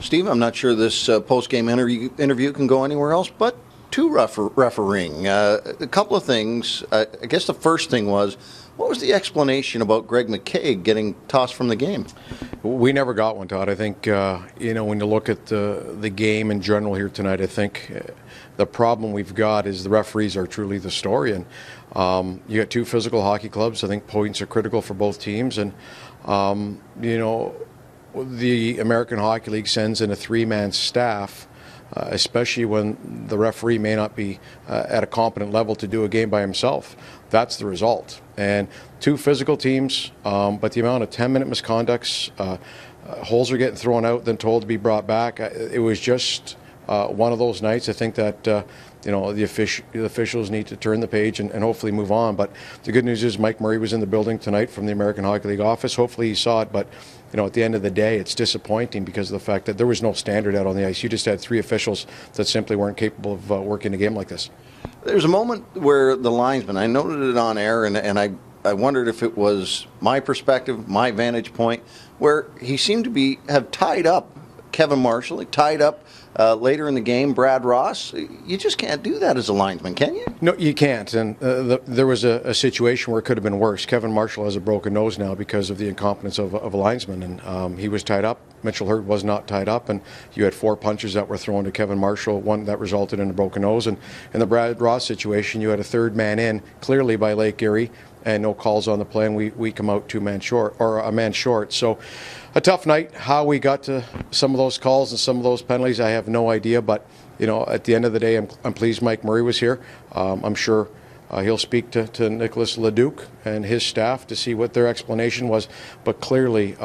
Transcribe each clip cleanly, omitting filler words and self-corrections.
Steve, I'm not sure this post-game interview can go anywhere else but to refereeing. A couple of things. I guess the first thing was, what was the explanation about Greg McKay getting tossed from the game? We never got one, Todd. I think, when you look at the game in general here tonight, I think the problem we've got is the referees are truly the story. And you got two physical hockey clubs. I think points are critical for both teams. And, the American Hockey League sends in a three-man staff, especially when the referee may not be at a competent level to do a game by himself. That's the result. And two physical teams, but the amount of 10-minute misconducts, holes are getting thrown out, then told to be brought back. It was just one of those nights. I think that the officials need to turn the page and hopefully move on. But the good news is Mike Murray was in the building tonight from the American Hockey League office. Hopefully he saw it, but at the end of the day, it's disappointing because of the fact that there was no standard out on the ice. You just had three officials that simply weren't capable of working a game like this. There's a moment where the linesman, I noted it on air, and I wondered if it was my perspective, my vantage point, where he seemed to have tied up Kevin Marshall. He tied up later in the game Brad Ross. You just can't do that as a linesman, can you? No, you can't. And there was a situation where it could have been worse. Kevin Marshall has a broken nose now because of the incompetence of a linesman, and he was tied up. Mitchell Hurt was not tied up, and you had four punches that were thrown to Kevin Marshall, one that resulted in a broken nose. And in the Brad Ross situation, you had a third man in, clearly by Lake Erie, and no calls on the play, and we come out a man short. So a tough night. How we got to some of those calls and some of those penalties, I have no idea. But at the end of the day, I'm pleased Mike Murray was here. I'm sure he'll speak to Nicholas Leduc and his staff to see what their explanation was. But clearly,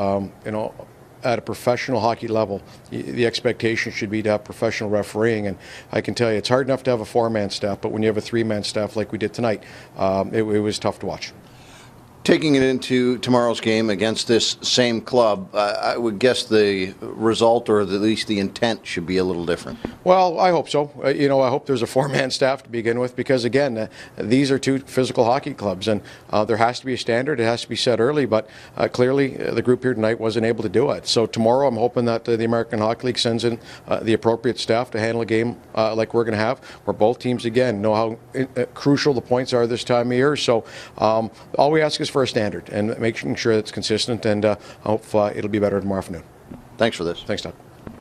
at a professional hockey level, the expectation should be to have professional refereeing. And I can tell you, it's hard enough to have a four-man staff, but when you have a three-man staff like we did tonight, it was tough to watch. Taking it into tomorrow's game against this same club, I would guess the result, or at least the intent, should be a little different. Well, I hope so. I hope there's a four-man staff to begin with, because, again, these are two physical hockey clubs, and there has to be a standard. It has to be set early, but clearly the group here tonight wasn't able to do it. So tomorrow I'm hoping that the American Hockey League sends in the appropriate staff to handle a game like we're going to have, where both teams, again, know how crucial the points are this time of year. So all we ask is for a standard and making sure it's consistent, and I hope it'll be better tomorrow afternoon. Thanks for this. Thanks, Todd.